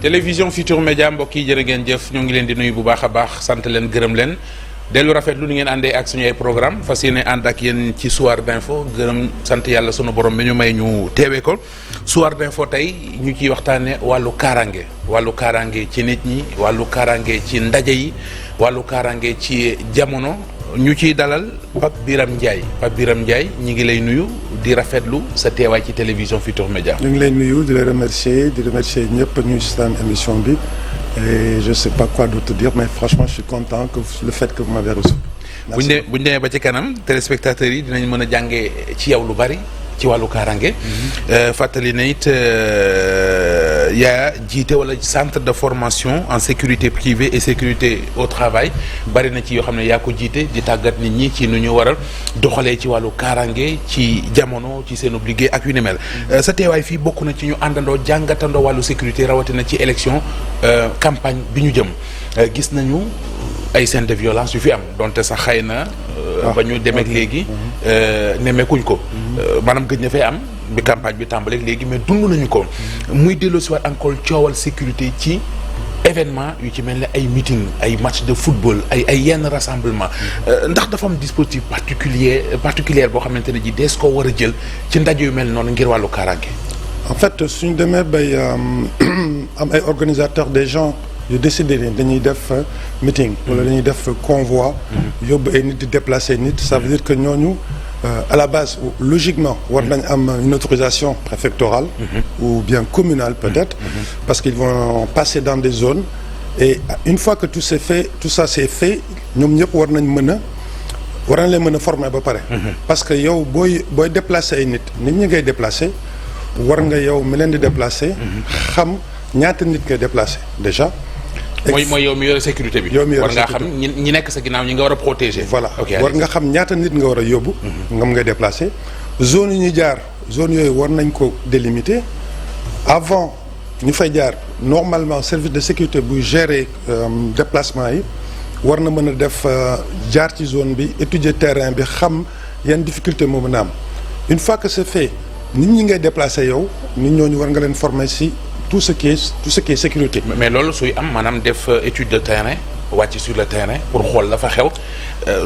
télévision Futurs Médias mbokk yi jërë ngeen jëf ñoo ngi leen di nuyu bu baax a baax sant leen gërëm leen dellu rafetlu ni ngeen àndee ak suñu ay programme fas yéene ànd ak yéen ci soir d'info gërëm sant yàlla sunu borom bi ñu may ñu teewee ko soir d'info tey ñu ciy waxtaane wàllu kaaraange ci nit ñi wàllu kaaraange ci ndaje yi wàllu kaaraange ci jamono ñu ciy dalal Pape Birame Ndiaye ñi ngi lay nuyu di rafetlu sa teewaay ci télévision Futurs Médias. ñu ngi lay nuyu di la remercier ñëpp ñu seetaan émission bi et je sais pas quoi d'autre dire mais franchement je suis content que le fait que vous m'avez reçu. bu ñu demee ba ci kanam téléspectateurs yi dinañ mën a jàngee ci yow lu bari ci wàllu kaaraange. fàttali na it yaa jiite wala centre de formation en sécurité privée et sécurité au travail bari na ci yoo xam ne yaa ko jiite di tàggat nit ñi ci nu ñu waral doxalee ci wàllu kaaraange ci jamono ci seen liggéey ak yu ni mel. sa teewaay fii bokk na ci ñu àndandoo jàngatandoo wàllu sécurité rawatina ci élection campagne bi ñu jëm gis nañu ay scènes de violence yu fi am donte sax xëy na. ba ñu demeek léegi nemmeekuñ ko. maanaam gëj na fay am bi campagne bi tàmbaleeg léegi mais dund nañu ko muy dellu si waat encore coowal sécurité ci événement yu ci mel ne ay meeting ay match de football ay yenn rassemblement ndax dafa am dispositif particulier boo xamante ne ji dees koo war a jël ci ndaje yu mel noonu ngir wàllu kaaraange. en fait suñu demee bay am ay organisateurs des gens yu décidé ni dañuy def meeting wala dañuy def convoi yóbbu ay nit di déplacer nit ça veut dire que ñooñu à la base logiquement war nañ am une autorisation préfectorale ou bien communale peut-être parce qu'ils vont passer dans des zones et une fois que tout ça c'est fait ñoom ñëpp war nañ leen mën a former ba pare parce que yow booy déplacer ay nit ñi ngay déplacer war nga yow mi leen di déplacer xam ñaata nit ngay déplacer déjà mooy yow mi yore sécurité bi. war nga xam ñi nekk sa ginnaaw ñi nga war a protéger. voilà war nga xam ñaata nit nga war a yóbbu. ngam ngay déplacer zone yi ñuy jaar zone yooyu war nañ ko délimiter avant ñu fay jaar normalement service de sécurité buy gérer déplacement yi war na mën a def jaar ci zone bi étudier terrain bi xam yan difficulté moo mën a am une fois que c'est fait nit ñi ngay déplacer yow nit ñooñu war nga leen former si. tout ce qui est sécurité. mais loolu suy am maanaam def étude de terrain wàcc sur le terrain pour xool la fa xew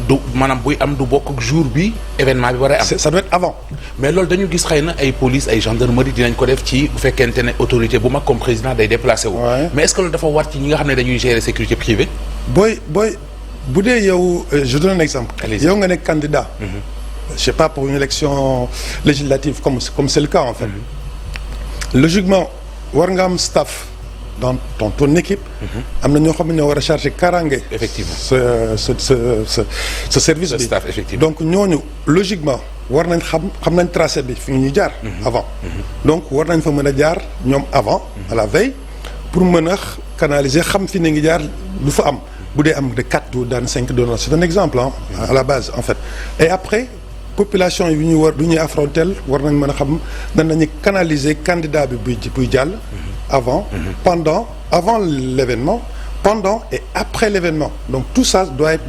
du maanaam buy am du bokk ak jour bi événement bi war a am. ça doit être avant. mais loolu dañu gis xëy na ay police ay gendarmerie dinañ ko def ci bu fekkente ne autorité bu mag comme président day déplacé wu. mais est-ce que loolu dafa war ci ñi nga xam ne dañuy gérer sécurité privée. bu dee yow je donne un exemple. yow nga nekk candidat. je sais pas pour une élection législative comme c'est le cas en fait. logiquement. war nga am staff dans ton équipe. am na ñoo xam ne ñoo war a charger kaaraange. effectivement ce service bi. staff effectivement donc ñooñu logiquement war nañ xam nañ tracé bi fi ñuy jaar. avant donc war nañ fa mën a jaar ñoom avant. à la veille pour mën a canaliser xam fi ne ngi jaar lu fa am bu dee am de 4 doo daan 5 doo c'est un exemple à la base en fait et après. population yi ñuy affronter war nañ mën a xam nan nañu canaliser candidat bi buy jàll avant avant l'événement pendant et après l'événement donc tout ça doit être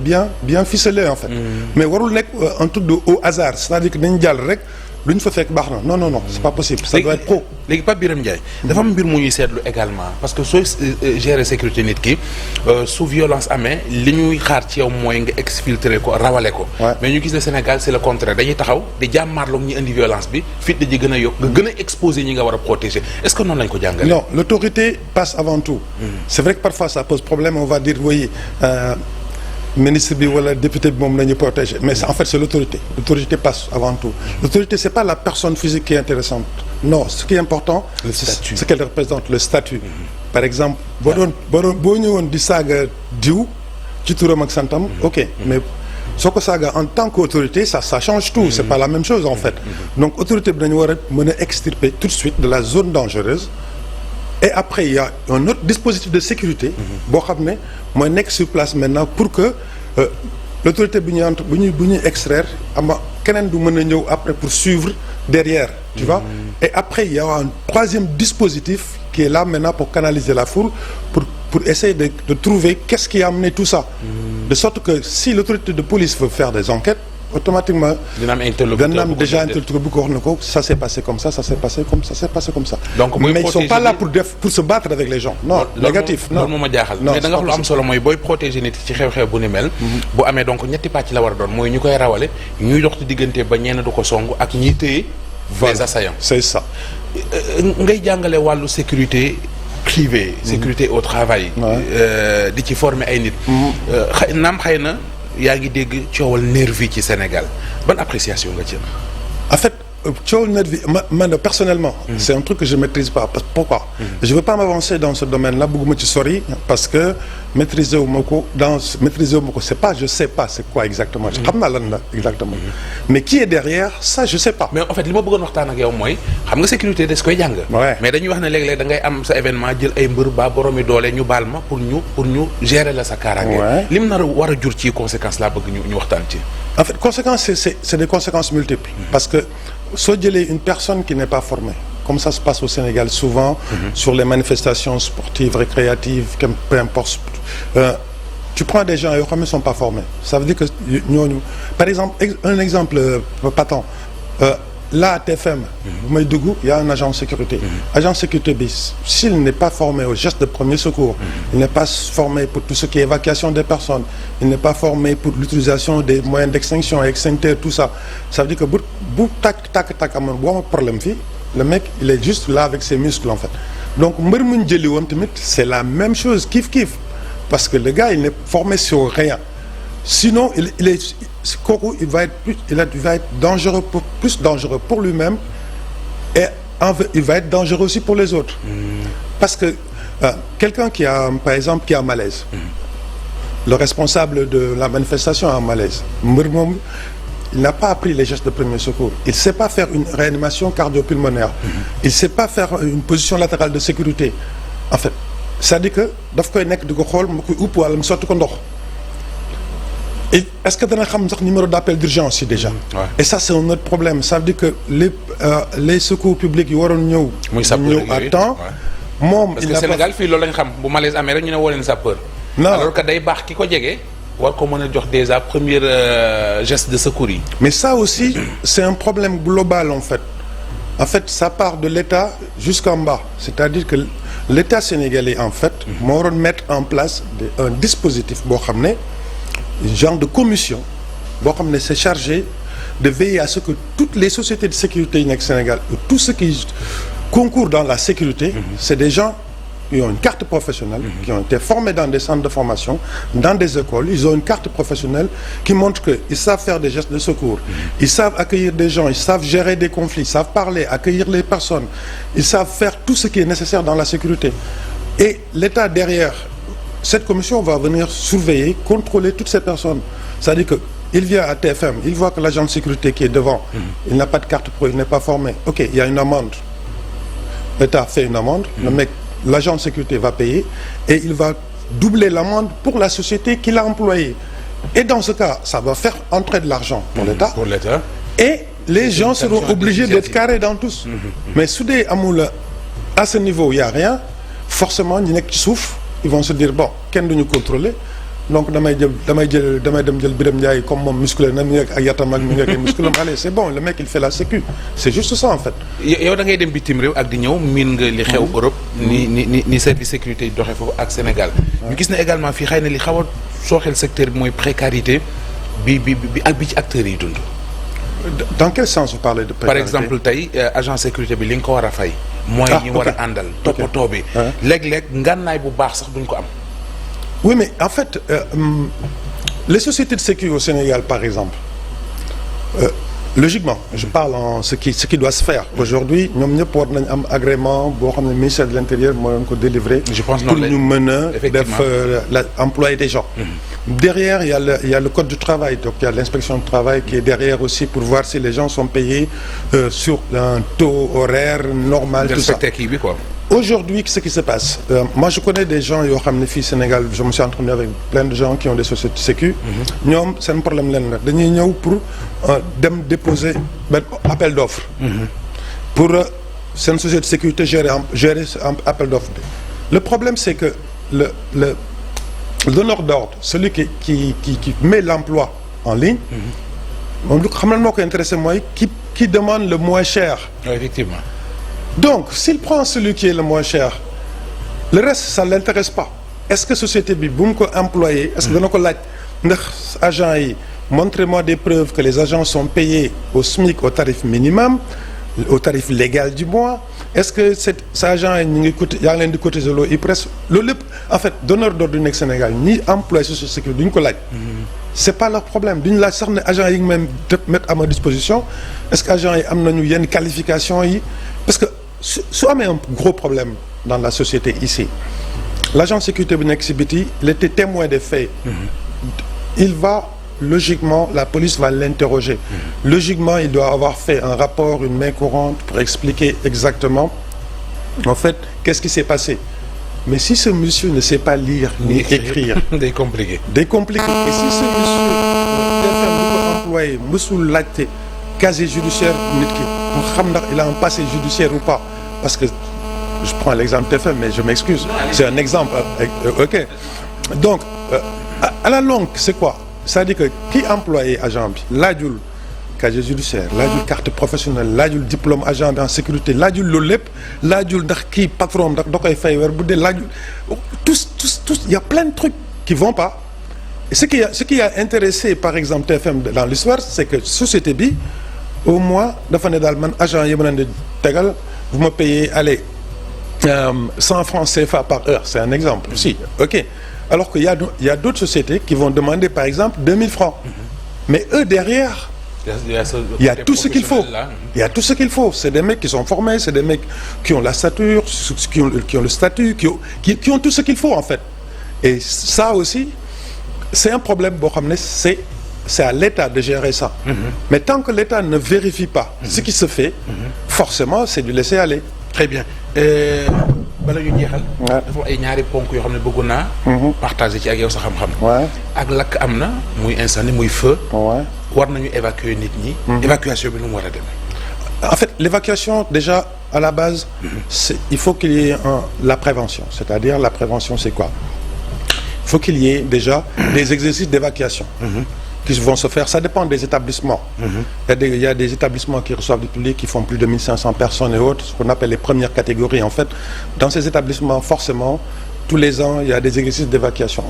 bien ficelé en fait mais warul nekk un truc de au hasard c'est-à-dire que dañu jàll rek lu ñu fa fekk baax na non c'est pas possible ça doit être pro. léegi Pape Birame Ndiaye dafa am mbir mu ñuy seetlu également parce que sooy gérer sécurité nit ki su violence amee li ñuy xaar ci yow mooy nga exfiltrer ko rawale ko. mais ñu gis ne Sénégal c'est le contraire dañuy taxaw di jàmmaarloog ñi indi violence bi fit ji gën a yokk nga gën a exposer ñi nga war a protéger est-ce que noonu lañ ko jàngalee. non l'autorité passe avant tout. c'est vrai que parfois ça pose problème on va dire oui. ministre bi wala député bi moom nañu protéger mais en fait c'est l'autorité passe avant tout l'autorité c'est pas la personne physique qui est intéressante non ce qui est important c'est ce qu'elle représente le statut par exemple boo ñëwoon di saaga diw ci turam ak santam ok mais soo ko saaga en tant qu'autorité ça change tout c'est pas la même chose en fait donc autorité bi dañu war a mën a extirper tout de suite de la zone dangereuse et après il y a un autre dispositif de sécurité boo xam ne mooy nekk sur place maintenant pour que l'autorité bu ñuy extraire ama keneen du mën a ñëw après pour suivre derrière tu vois et après il y a un troisième dispositif qui est là maintenant pour canaliser la foule pour essayer de trouver qu'est-ce qui a amené tout ça de sorte que si l'autorité de police veut faire des enquêtes automatiquement dina am interlocuteur dana am déjà interlocuteur bu ko wax na ko ça s'est passé comme ça s'est passé comme ça donc mais ils sont pas là pour se battre avec les gens non négatif non loolu moo ma jaaxal mais da nga wax lu am solo mooy booy protéger nit ci xew-xew bu ni mel bu amee donc ñetti pàcc la war a doon mooy ñu koy rawale ñuy dox ci diggante ba ñenn du ko song ak ñiy téye les assaillants c'est ça ngay jàngale wàllu sécurité privée sécurité au travail di ci former ay nit naam xëy na yaa ngi dégg coowal nervi ci Sénégal ban appréciation nga ci en fait coowal nervi man personnellement c'est un truc que je maîtrise pas pourquoi je veux pas m'avancer dans ce domaine-là bëgguma ci sori parce que maîtriser wu ma ko c'est pas je sais pas c'est quoi exactement xam naa lan la exactement mais qui est derrière ça je sais pas mais en fait li ma bëggoon waxtaan ak yow mooy xam nga sécurité des koy jàng mais dañuy wax ne léeg-léeg da ngay am sa événement jël ay mbër ba boroomi doole ñu baal ma pour ñu gérer la sa kaaraange lim nar a war a jur ci conséquences laa bëgg ñu waxtaan ci en fait conséquences c'est des conséquences multiples parce que soo jëlee une personne qui n'est pas formée comme ça se passe au Sénégal souvent sur les manifestations sportives récréatives peu importe tu prends des gens yoo xam ne sont pas formés ça veut dire que ñooñu par exemple un exemple patent là à TFM bu may dugg y a un agent de sécurité agent de sécurité bi s'il n'est pas formé au geste de premier secours il n'est pas formé pour tout ce qui est évacuation des personnes il n'est pas formé pour l'utilisation des moyens d'extinction extincteurs tout ça ça veut dire que bu tàkk amoon bu am problème fii le mec il est juste là avec ses muscles en fait donc mbër muñ jëli woon tamit c'est la même chose kiff parce que le gars il n'est formé sur rien sinon il est kooku il va être dangereux plus dangereux pour lui-même et il va être dangereux aussi pour les autres parce que quelqu'un qui a par exemple qui a malaise le responsable de la manifestation a un malaise mbër moom il n'a pas appris les gestes de premier secours il sait pas faire une réanimation cardio-pulmonaire il sait pas faire une position latérale de sécurité en fait c'est-à-dire que daf koy nekk di ko xool mu koy upp wala mu sotti ko ndox et est-ce que dana xam sax numéro d'appel d'urgence yi déjà et ça c'est un autre problème ça veut dire que les secours publics yi waroon ñëw à temps moom parce que Sénégal fii loolu lañ xam bu malaise amee rek ñu ne woo leen sapeur alors que day baax ki ko jege war ko mën a jox déjà premier geste de secours yi mais ça aussi c'est un problème global en fait ça part de l'État jusqu'en bas c'est-à-dire que l'État sénégalais en fait moo waroon mettre en place un dispositif boo xam ne genre de commission boo xam ne c'est chargé de veiller à ce que toutes les sociétés de sécurité yi nekk Sénégal tout ce qui concourt dans la sécurité c'est des gens qui ont une carte professionnelle qui ont été formés dans des centres de formation dans des écoles ils ont une carte professionnelle qui montre que ils savent faire des gestes de secours ils savent accueillir des gens ils savent gérer des conflits ils savent parler accueillir les personnes ils savent faire tout ce qui est nécessaire dans la sécurité et l'État derrière cette commission va venir surveiller contrôler toutes ces personnes c'est-à-dire que il vient à TFM il voit que l'agent de sécurité qui est devant il n'a pas de carte pro il n'est pas formé ok il y a une amende l'État fait une amende l'agent de sécurité va payer et il va doubler l'amende pour la société qui l'a employé et dans ce cas ça va faire entrer de l'argent pour l'État et les gens seront obligés d'être carrés dans tous mais su dee amul à ce niveau il y a rien forcément ñi nekk ci suuf ils vont se dire bon kenn duñu contrôler donc damay dem jël Birame Ndiaye comme moom musculé na mi ngi ak yatam ak mi ngi ak musculé allez c'est bon le mec il fait la sécu c'est juste ça en fait. yow da ngay dem bitim réew ak di ñëw miin nga li xew Europe. ni service sécurité yi doxee foofu ak Sénégal. ñu gis ne également fii xëy na li xaw a sooxeel secteur bi mooy précarité bi ci acteurs yi dund. dans quel sens vous parlez de précarité? Par exemple tey agent sécurité bi li nga ko war a fay. mooy ñi war a àndal toppatoo bi. léeg-léeg ngànnaay bu baax sax duñ ko am. Oui, mais en fait, les sociétés de sécurité au Sénégal, par exemple, logiquement, je parle en ce qui doit se faire. Aujourd'hui, nous avons un agrément, le ministère de l'Intérieur m'a délivré pour nous mener employer des gens. Derrière, il y a le code du travail, donc il y a l'inspection du travail qui est derrière aussi pour voir si les gens sont payés sur un taux horaire normal, tout ça. Quoi. Aujourd'hui, ce qui se passe, moi je connais des gens yoo xam ne fii Sénégal je me suis entraîné avec plein de gens qui ont des sociétés de sécu. ñoom seen problème leen la dañuy ñëw pour dem déposer benn appel d'offre. pour seen société de sécurité gérer appel d'offre bi. Le problème c'est que le donneur d'ordre, celui qui met l'emploi en ligne, moom lu ko xam ne moo ko intéressé mooy qui demande le moins cher. Oui, effectivement. Donc s'il prend celui qui est le moins cher le reste ça l'intéresse pas est-ce que société bi bu mu ko employé est-ce que dana ko laaj ndax agents yi montrez-moi des preuves que les agents sont payés au SMIC au tarif minimum au tarif légal du mois est-ce que ces agents yi ñu ngi cotiser yaa ngi leen di cotiser loo IPRES loolu lépp en fait donneur d'ordre du nekk Sénégal ñi employé société sécurité duñu ko laaj. C'est pas leur problème duñu laaj sax ne agents yi même mettre à ma disposition est-ce que agents yi am nañu yenn qualification yi parce que su amee un gros problème dans la société ici l'agent de sécurité bi nekk ci biti il était témoin des faits. Il va logiquement la police va l'interroger. Logiquement il doit avoir fait un rapport une main courante pour expliquer exactement en fait qu'est-ce qui s'est passé. Mais si ce monsieur ne sait pas lire ni écrire. Day compliqué. Et si ce monsieur TFM bu ko employé mësul laajte casier judiciaire nit ki pour xam ndax il a un passé judiciaire ou pas parce que je prends l'exemple TFM mais je m'excuse c'est un exemple ok donc à la longue c'est quoi c'est-à-dire que ki employé agent bi laajul casier judiciaire laajul carte professionnelle laajul diplôme agent bi en sécurité laajul loolu lépp laajul ndax kii patron ndax da koy fay weer bu dee laajul tous il y a plein de trucs qui vont pas et ce qui a intéressé par exemple TFM dans l'histoire c'est que société bi au mois dafa ne daal man agent yi ma leen di tegal vous me payez allez 100 francs CFA par heure c'est un exemple si ok alors que il y a d'autres sociétés qui vont demander par exemple 2000 francs mais eux derrière il y a tout ce qu'il faut il y a tout ce qu'il faut c'est des mecs qui sont formés c'est des mecs qui ont la stature qui ont le statut qui ont tout ce qu'il faut en fait et ça aussi c'est un problème boo xam ne c'est à l'État de gérer ça mais tant que l'État ne vérifie pas ce qui se fait forcément c'est du laisser aller très bien bala ñu jeexal dafa ay ñaari ponk yoo xam ne bëggoon naa partager ci ak yow sa xam-xam ak lakk am na muy incendie muy feu war nañu évacuer nit ñi évacuation bi nu mu war a demee en fait l'évacuation déjà à la base il faut qu'il y ait la prévention c'est-à-dire la prévention c'est quoi il faut qu'il y ait déjà des exercices d'évacuation qui vont se faire ça dépend des établissements il y a des établissements qui reçoivent du public qui font plus de 1500 personnes et autres ce qu'on appelle les premières catégories en fait dans ces établissements forcément tous les ans il y a des exercices d'évacuation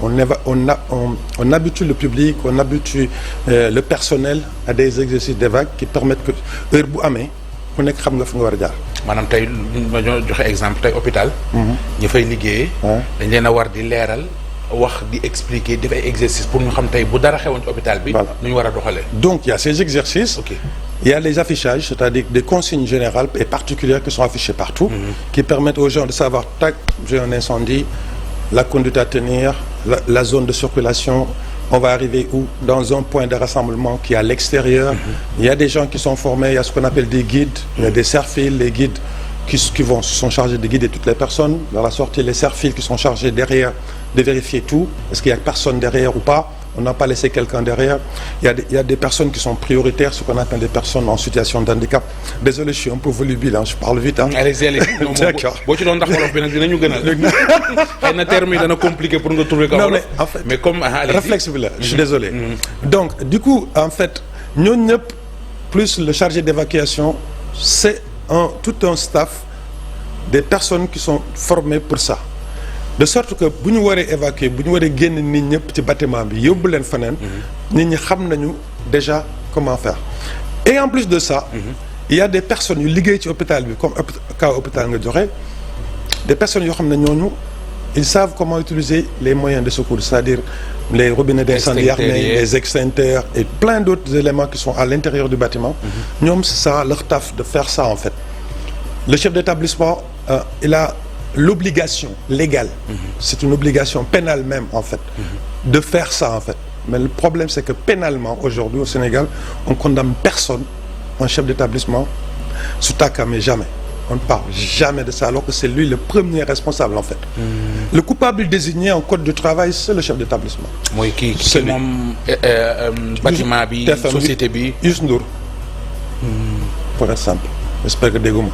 on habitue le public on habitue le personnel à des exercices d'évac qui permettent que heure bu amee ku nekk xam nga fi nga war a jaar maanaam tey ma joxe exemple tey hôpital ñu fay liggéeyee dañ leen a war di leeral wax di expliquer def ay exercices pour ñu xam tey bu dara xewoon ci hôpital bi nu ñu war a doxalee donc il y a ces exercices il y a les affichages c'est-à-dire des consignes générales et particulières qui sont affichées partout qui permettent aux gens de savoir tac j'ai un incendie la conduite à tenir la zone de circulation on va arriver où dans un point de rassemblement qui est à l'extérieur il y a des gens qui sont formés il y a ce qu'on appelle des guides il y a des serre-files les guides qui sont chargés de guider toutes les personnes dans la sortie les serre-files qui sont chargés derrière de vérifier tout est-ce qu'il y a personne derrière ou pas on n'a pas laissé quelqu'un derrière il y a des personnes qui sont prioritaires ce qu'on appelle des personnes en situation de handicap désolé je suis un peu volubile je parle vite allez-y d'accord boo ci doon ndax wolof bi nag dinañu gënal xëy na terme yi dana compliqué pour nga trouver ko non mais en fait mais comme réflexe bi la je suis désolé donc du coup en fait ñooñu ñëpp plus le chargé d'évacuation c'est tout un staff des personnes qui sont formées pour ça de sorte que bu ñu waree évacuer bu ñu waree génn nit ñëpp ci bâtiment bi yóbbu leen feneen nit ñi xam nañu déjà comment faire et en plus de ça il y a des personnes yu liggéey ci hôpital bi comme cas hôpital nga joxe des personnes yoo xam ne ñooñu ils savent comment utiliser les moyens de secours c'est-à-dire les robinets d'incendie armés les extincteurs et plein d'autres éléments qui sont à l'intérieur du bâtiment ñoom c'est ça leur taf de faire ça en fait le chef d'établissement il a l'obligation légale c'est une obligation pénale même en fait de faire ça en fait mais le problème c'est que pénalement aujourd'hui au Sénégal on condamne personne un chef d'établissement su tàkkamee jamais on ne parle jamais de ça alors que c'est lui le premier responsable en fait le coupable désigné en code du travail c'est le chef d'établissement mooy kii moom bâtiment bi société bi Youssou Ndour pour être simple j'espère que dégguma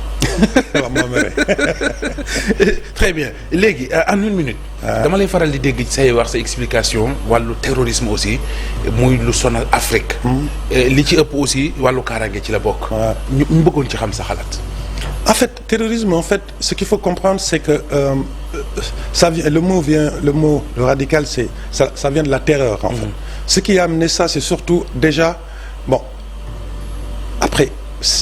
waaw moo mere. Très bien léegi en une minute. dama lay faral di dégg say wax sa explication wàllu terrorisme aussi muy lu sonal Afrique. li ci ëpp aussi wàllu kaaraange ci la bokk. ñu bëggoon ci xam sa xalaat. En fait, terrorisme, en fait, ce qu'il faut comprendre, c'est que le radical, ça vient de la terreur, en fait. Ce qui a amené ça, c'est surtout déjà, bon, après,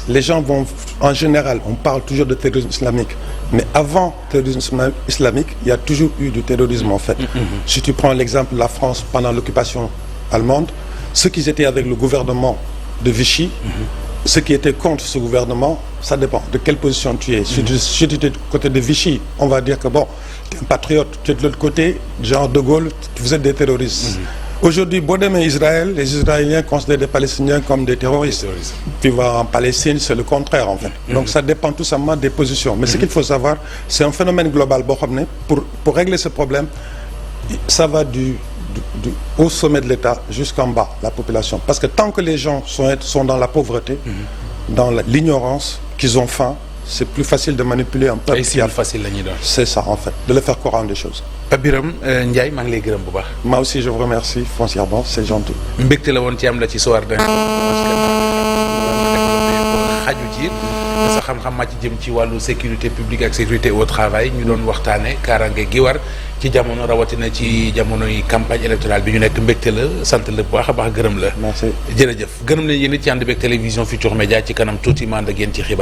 les gens vont, en général, on parle toujours de terrorisme islamique, mais avant le terrorisme islamique, il y a toujours eu du terrorisme, en fait. Si tu prends l'exemple de la France pendant l'occupation allemande, ceux qui étaient avec le gouvernement de Vichy, ceux qui étaient contre ce gouvernement, ça dépend de quelle position tu es. Si tu es du côté de Vichy, on va dire que bon, tu es un patriote. Tu es de l'autre côté, genre De Gaulle, vous êtes des terroristes. Aujourd'hui, Bodem et Israël, les Israéliens considèrent les Palestiniens comme des terroristes. Puis en Palestine, c'est le contraire en fait. Donc ça dépend tout simplement des positions. Mais ce qu'il faut savoir, c'est un phénomène global. Pour régler ce problème, ça va au sommet de l'État jusqu'en bas, la population. Parce que tant que les gens sont dans la pauvreté, dans l'ignorance, qu'ils ont faim, c'est plus facile de manipuler un peuple. C'est ça en fait, de le faire comprendre des choses. Pape Birame Ndiaye maa ngi lay gërëm bu baax. Moi aussi je vous remercie foncièrement, c'est gentil. mbégte la woon ci am la ci soir d'un xaju ci sa xam-xam màcc jëm ci wàllu sécurité publique ak sécurité au travail ñu doon waxtaane kaaraange gi war ci jamono rawatina ci jamonoy campagne électorale bi ñu nekk mbégte la sant la bu baax a baax gërëm la. Merci. jërëjëf gërëm leen yéen it ci ànd beeg télévision Futurs Médias ci kanam tuuti ma ànd ak yéen ci xibaar.